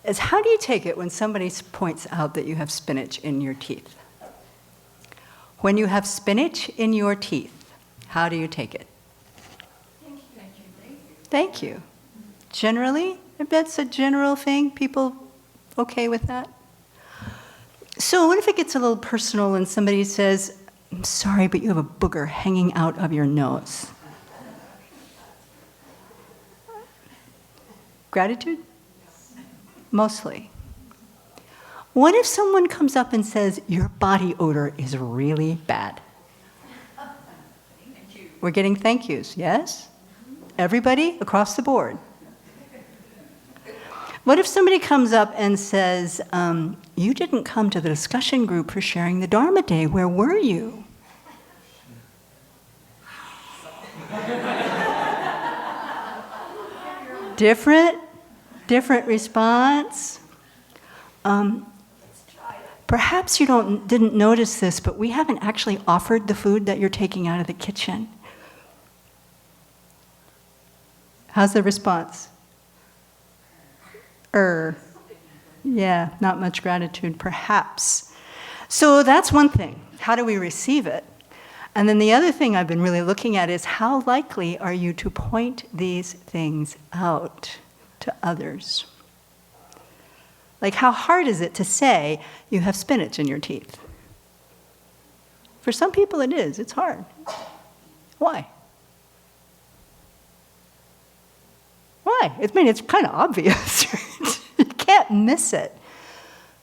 is how do you take it when somebody points out that you have spinach in your teeth? When you have spinach in your teeth, how do you take it? Thank you. Generally, if that's a general thing, people okay with that? So what if it gets a little personal and somebody says, I'm sorry, but you have a booger hanging out of your nose? Gratitude? Mostly. What if someone comes up and says, your body odor is really bad? We're getting thank yous, yes? Everybody across the board. What if somebody comes up and says, you didn't come to the discussion group for sharing the Dharma Day, where were you? Different response. Perhaps you didn't notice this, but we haven't actually offered the food that you're taking out of the kitchen. How's the response? Yeah, not much gratitude, perhaps. So that's one thing. How do we receive it? And then the other thing I've been really looking at is how likely are you to point these things out to others? Like, how hard is it to say you have spinach in your teeth? For some people it is. It's hard. Why? Why? I mean, it's kind of obvious, right? You can't miss it.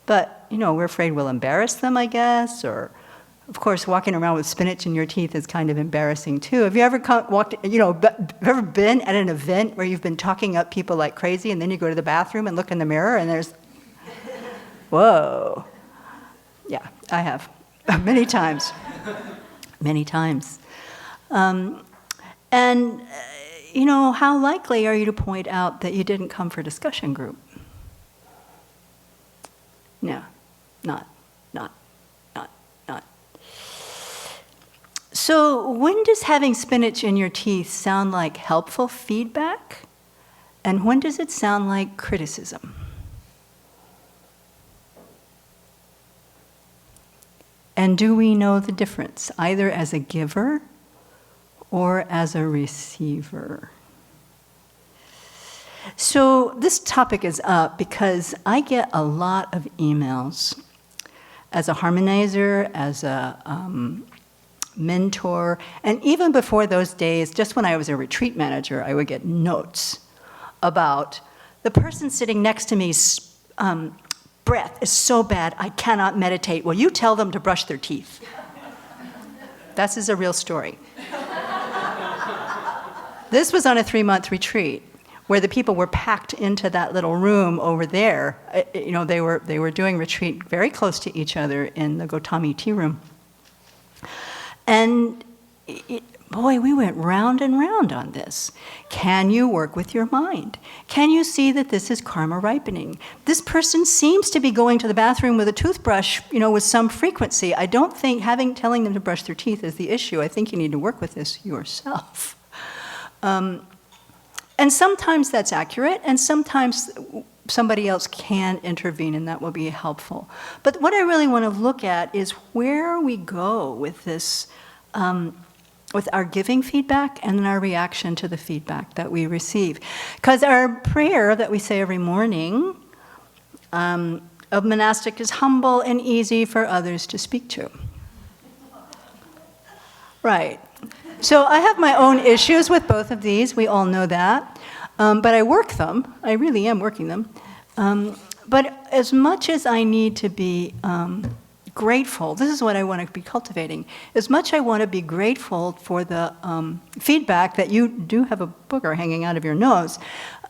But, we're afraid we'll embarrass them, I guess, or, of course, walking around with spinach in your teeth is kind of embarrassing, too. Have you ever ever been at an event where you've been talking up people like crazy, and then you go to the bathroom and look in the mirror, and there's, whoa. Yeah, I have. Many times. Many times. How likely are you to point out that you didn't come for discussion group? No, not. So when does having spinach in your teeth sound like helpful feedback? And when does it sound like criticism? And do we know the difference, either as a giver or as a receiver? So this topic is up because I get a lot of emails as a harmonizer, as a mentor, and even before those days, just when I was a retreat manager, I would get notes about the person sitting next to me's breath is so bad I cannot meditate. Will you tell them to brush their teeth? This is a real story. This was on a 3-month retreat where the people were packed into that little room over there. They were doing retreat very close to each other in the Gautami tea room. And boy, we went round and round on this. Can you work with your mind? Can you see that this is karma ripening? This person seems to be going to the bathroom with a toothbrush, with some frequency. I don't think telling them to brush their teeth is the issue. I think you need to work with this yourself. And sometimes that's accurate, and sometimes somebody else can intervene, and that will be helpful. But what I really want to look at is where we go with this, with our giving feedback and then our reaction to the feedback that we receive. Because our prayer that we say every morning of monastic is humble and easy for others to speak to. Right. So I have my own issues with both of these. We all know that. But I work them. I really am working them. But as much as I need to be grateful, this is what I want to be cultivating. As much I want to be grateful for the feedback that you do have a booger hanging out of your nose,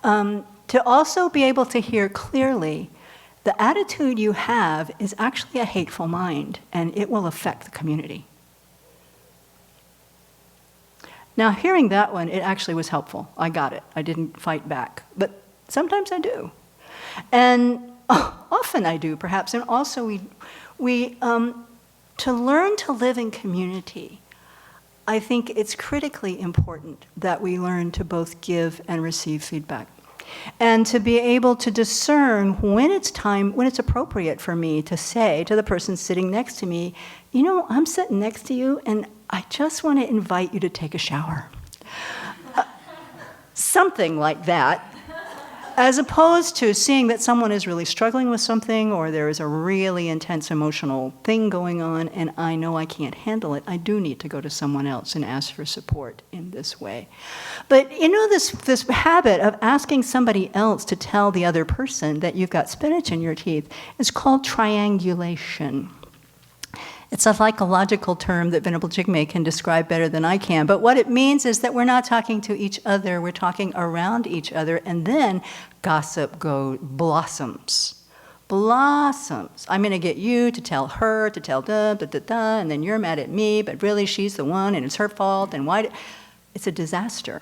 to also be able to hear clearly the attitude you have is actually a hateful mind, and it will affect the community. Now, hearing that one, it actually was helpful. I got it. I didn't fight back. But sometimes I do. And often I do, perhaps. And also, we to learn to live in community, I think it's critically important that we learn to both give and receive feedback. And to be able to discern when it's time, when it's appropriate for me to say to the person sitting next to me, you know, I'm sitting next to you and I just want to invite you to take a shower. Something like that. As opposed to seeing that someone is really struggling with something or there is a really intense emotional thing going on and I know I can't handle it, I do need to go to someone else and ask for support in this way. But you know, this habit of asking somebody else to tell the other person that you've got spinach in your teeth is called triangulation. It's a psychological term that Venerable Jigme can describe better than I can. But what it means is that we're not talking to each other, we're talking around each other, and then gossip blossoms. Blossoms. I'm going to get you to tell her, to tell da, and then you're mad at me, but really she's the one, and it's her fault, and why? It's a disaster.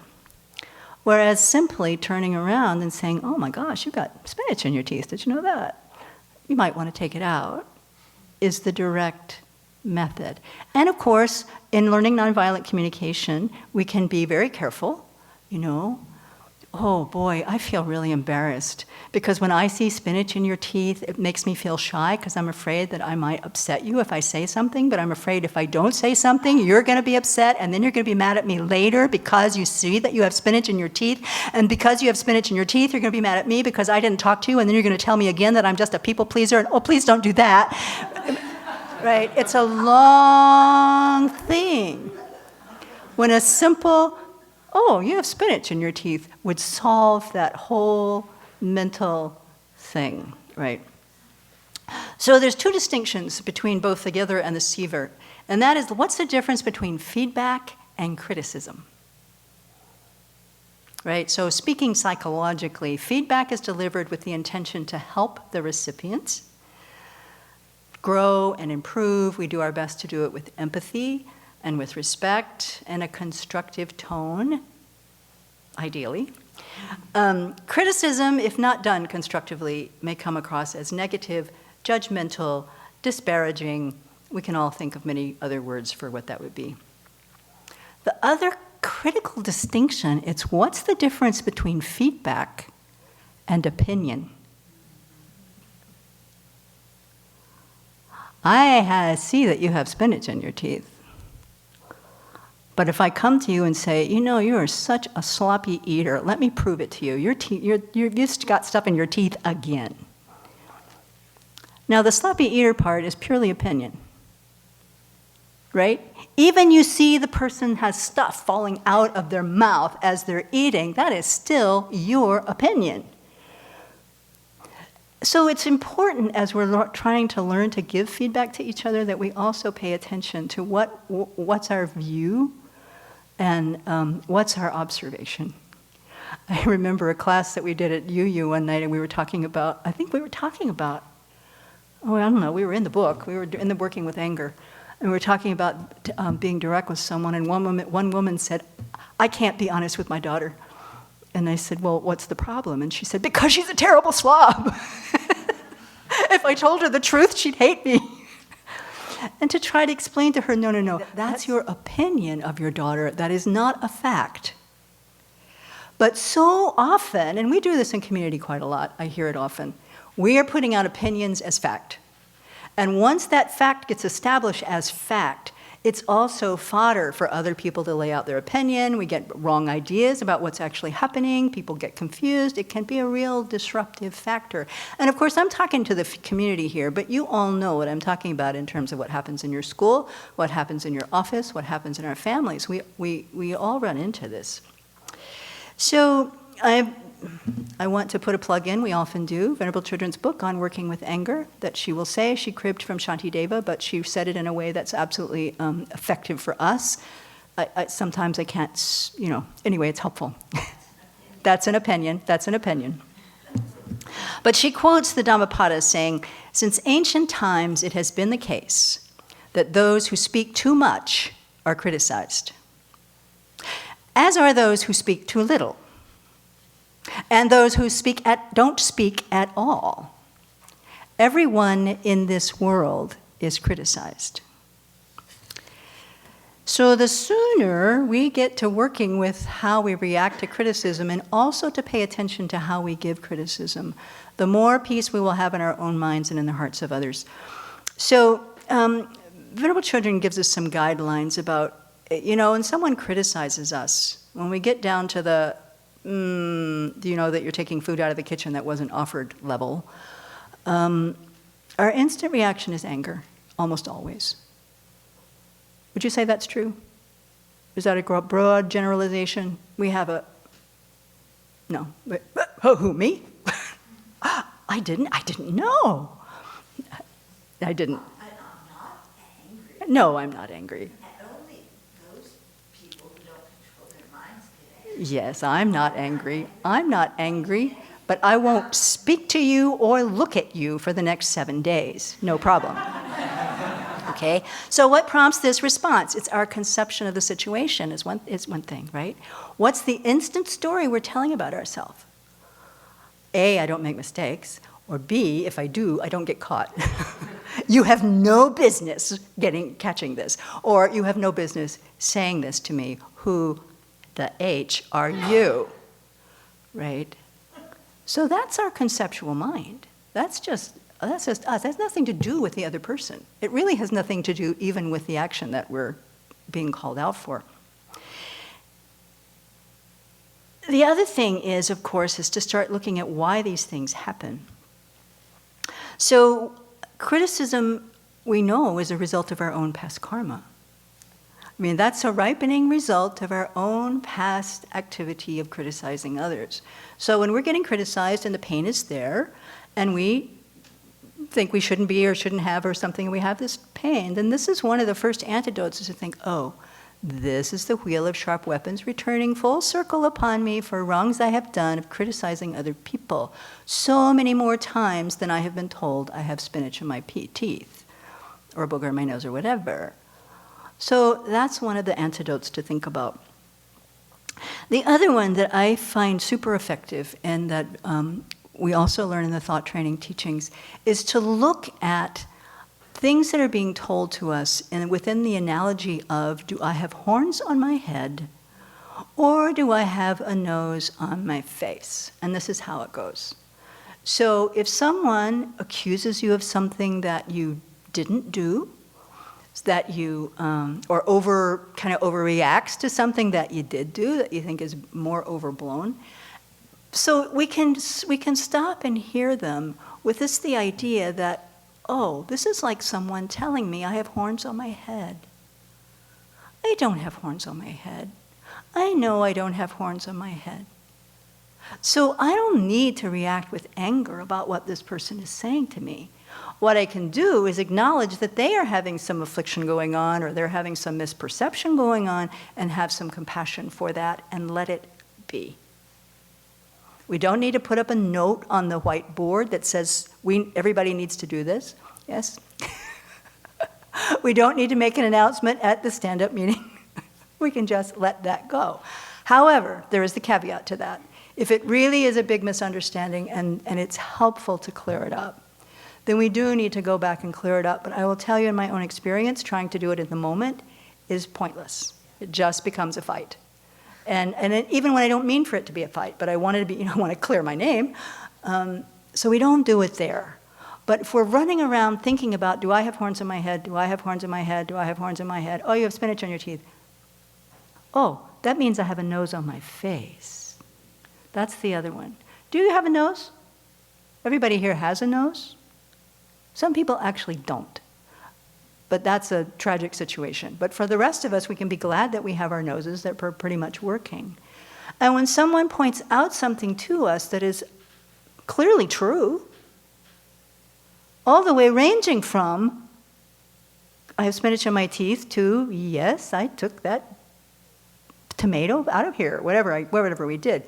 Whereas simply turning around and saying, oh my gosh, you've got spinach in your teeth, did you know that? You might want to take it out, is the direct method. And of course, in learning nonviolent communication, we can be very careful, you know. Oh boy, I feel really embarrassed because when I see spinach in your teeth, it makes me feel shy because I'm afraid that I might upset you if I say something, but I'm afraid if I don't say something, you're going to be upset and then you're going to be mad at me later because you see that you have spinach in your teeth, and because you have spinach in your teeth, you're going to be mad at me because I didn't talk to you, and then you're going to tell me again that I'm just a people pleaser, and oh, please don't do that. Right? It's a long thing. When a simple, oh, you have spinach in your teeth, would solve that whole mental thing, right? So there's two distinctions between both the giver and the receiver, and that is, what's the difference between feedback and criticism? Right? So speaking psychologically, feedback is delivered with the intention to help the recipient grow and improve. We do our best to do it with empathy and with respect and a constructive tone, ideally. Criticism, if not done constructively, may come across as negative, judgmental, disparaging. We can all think of many other words for what that would be. The other critical distinction, it's what's the difference between feedback and opinion? I see that you have spinach in your teeth. But if I come to you and say, you know, you are such a sloppy eater, let me prove it to you. You've got stuff in your teeth again. Now, the sloppy eater part is purely opinion, right? Even you see the person has stuff falling out of their mouth as they're eating, that is still your opinion. So it's important as we're trying to learn to give feedback to each other that we also pay attention to what's our view and what's our observation. I remember a class that we did at UU one night, and we were talking about, oh, I don't know, we were in the book, we were in the Working with Anger, and we were talking about being direct with someone, and one woman said, I can't be honest with my daughter. And I said, well, what's the problem? And she said, because she's a terrible slob. If I told her the truth, she'd hate me. And to try to explain to her, no, that's your opinion of your daughter. That is not a fact. But so often, and we do this in community quite a lot, I hear it often, we are putting out opinions as fact. And once that fact gets established as fact, it's also fodder for other people to lay out their opinion. We get wrong ideas about what's actually happening. People get confused. It can be a real disruptive factor. And of course, I'm talking to the community here, but you all know what I'm talking about in terms of what happens in your school, what happens in your office, what happens in our families. We all run into this. So I want to put a plug in, we often do, Venerable Children's book on working with anger, that she will say, she cribbed from Shantideva, but she said it in a way that's absolutely effective for us. Sometimes I can't, anyway, it's helpful. That's an opinion. But she quotes the Dhammapada saying, since ancient times it has been the case that those who speak too much are criticized, as are those who speak too little. And those who don't speak at all. Everyone in this world is criticized. So the sooner we get to working with how we react to criticism and also to pay attention to how we give criticism, the more peace we will have in our own minds and in the hearts of others. So Venerable Children gives us some guidelines about, when someone criticizes us, when we get down to the, do you know that you're taking food out of the kitchen that wasn't offered level, our instant reaction is anger, almost always. Would you say that's true? Is that a broad generalization? We have a, no, who, me? I didn't know. I didn't. I'm not angry. No, I'm not angry. And only those people who don't control their minds get angry. Yes, I'm not angry. I'm not angry, but I won't speak to you or look at you for the next 7 days. No problem. Okay? So what prompts this response? It's our conception of the situation is one thing, right? What's the instant story we're telling about ourselves? A, I don't make mistakes. Or B, if I do, I don't get caught. You have no business catching this. Or you have no business saying this to me. Who the H are you? Right? So that's our conceptual mind. That's just us. That has nothing to do with the other person. It really has nothing to do even with the action that we're being called out for. The other thing is, of course, is to start looking at why these things happen. So criticism, we know, is a result of our own past karma. I mean, that's a ripening result of our own past activity of criticizing others. So when we're getting criticized and the pain is there, and we think we shouldn't be or shouldn't have or something, and we have this pain, then this is one of the first antidotes, is to think, oh, this is the wheel of sharp weapons returning full circle upon me for wrongs I have done of criticizing other people. So many more times than I have been told I have spinach in my teeth, or a booger in my nose, or whatever. So that's one of the antidotes to think about. The other one that I find super effective, and that we also learn in the thought training teachings, is to look at things that are being told to us and within the analogy of, do I have horns on my head or do I have a nose on my face? And this is how it goes. So if someone accuses you of something that you didn't do, that you, or kind of overreacts to something that you did do that you think is more overblown, so we can stop and hear them with the idea that, oh, this is like someone telling me I have horns on my head. I don't have horns on my head. I know I don't have horns on my head. So I don't need to react with anger about what this person is saying to me. What I can do is acknowledge that they are having some affliction going on, or they're having some misperception going on, and have some compassion for that and let it be. We don't need to put up a note on the whiteboard that says everybody needs to do this. Yes? We don't need to make an announcement at the stand-up meeting. We can just let that go. However, there is the caveat to that. If it really is a big misunderstanding and it's helpful to clear it up, then we do need to go back and clear it up. But I will tell you in my own experience, trying to do it in the moment is pointless. It just becomes a fight. And even when I don't mean for it to be a fight, but I want it to be, I want to clear my name, so we don't do it there. But if we're running around thinking about, do I have horns on my head? Do I have horns on my head? Do I have horns on my head? Oh, you have spinach on your teeth. Oh, that means I have a nose on my face. That's the other one. Do you have a nose? Everybody here has a nose? Some people actually don't. But that's a tragic situation. But for the rest of us, we can be glad that we have our noses that are pretty much working. And when someone points out something to us that is clearly true, all the way ranging from, I have spinach in my teeth, to, yes, I took that tomato out of here, whatever we did.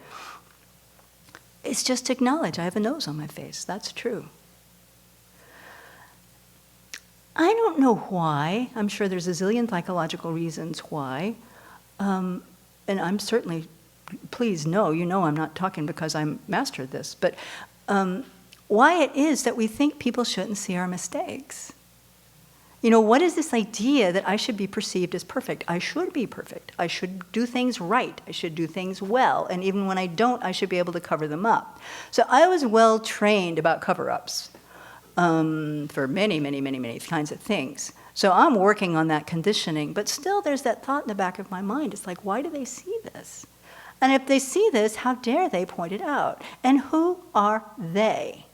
It's just to acknowledge I have a nose on my face. That's true. I don't know why. I'm sure there's a zillion psychological reasons why. And I'm certainly, please know, I'm not talking because I'm mastered this, but why it is that we think people shouldn't see our mistakes. What is this idea that I should be perceived as perfect? I should be perfect. I should do things right. I should do things well. And even when I don't, I should be able to cover them up. So I was well trained about cover-ups for many, many, many, many kinds of things. So I'm working on that conditioning. But still, there's that thought in the back of my mind. It's like, why do they see this? And if they see this, how dare they point it out? And who are they?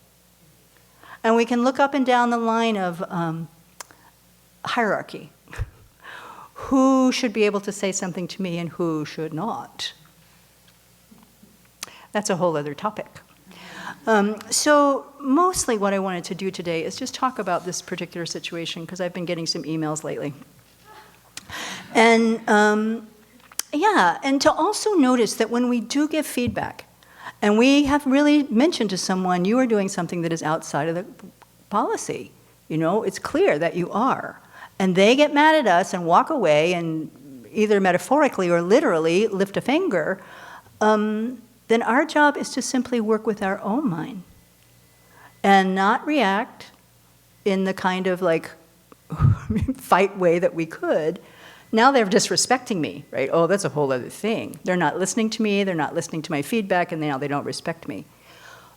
And we can look up and down the line of hierarchy. Who should be able to say something to me and who should not? That's a whole other topic. So mostly what I wanted to do today is just talk about this particular situation because I've been getting some emails lately. And and to also notice that when we do give feedback, and we have really mentioned to someone, you are doing something that is outside of the policy. It's clear that you are. And they get mad at us and walk away and either metaphorically or literally lift a finger, then our job is to simply work with our own mind and not react in the kind of fight way that we could. Now they're disrespecting me, right? Oh, that's a whole other thing. They're not listening to me, they're not listening to my feedback, and now they don't respect me.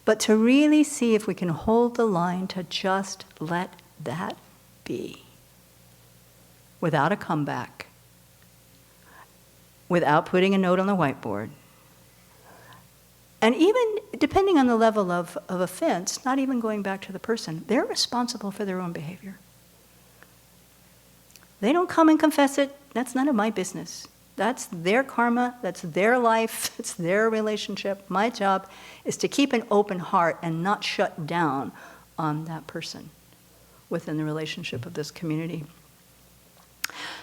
But to really see if we can hold the line to just let that be. Without a comeback, without putting a note on the whiteboard. And even depending on the level of offense, not even going back to the person, they're responsible for their own behavior. They don't come and confess it, that's none of my business. That's their karma, that's their life, it's their relationship. My job is to keep an open heart and not shut down on that person within the relationship of this community.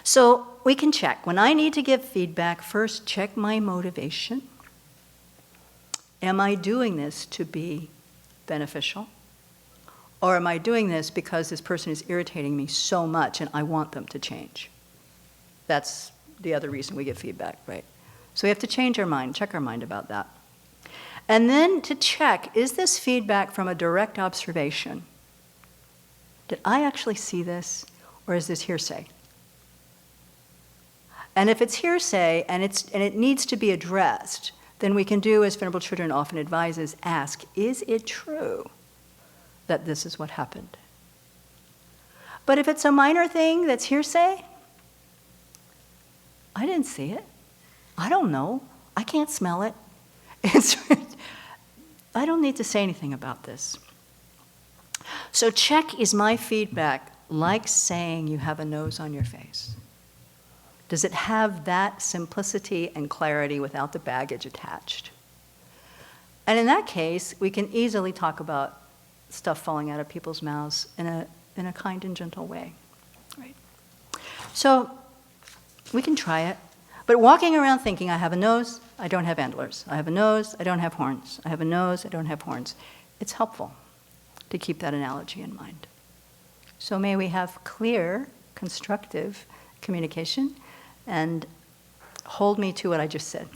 So we can check. When I need to give feedback, first check my motivation. Am I doing this to be beneficial? Or am I doing this because this person is irritating me so much and I want them to change? That's the other reason we give feedback, right? So we have to change our mind, check our mind about that. And then to check, is this feedback from a direct observation? Did I actually see this, or is this hearsay? And if it's hearsay and it needs to be addressed, then we can do, as Venerable Children often advises, ask, is it true that this is what happened? But if it's a minor thing that's hearsay, I didn't see it. I don't know. I can't smell it. I don't need to say anything about this. So check, is my feedback like saying you have a nose on your face? Does it have that simplicity and clarity without the baggage attached? And in that case, we can easily talk about stuff falling out of people's mouths in a kind and gentle way. Right? So we can try it. But walking around thinking, I have a nose, I don't have antlers. I have a nose, I don't have horns. I have a nose, I don't have horns. It's helpful to keep that analogy in mind. So may we have clear, constructive communication, and hold me to what I just said.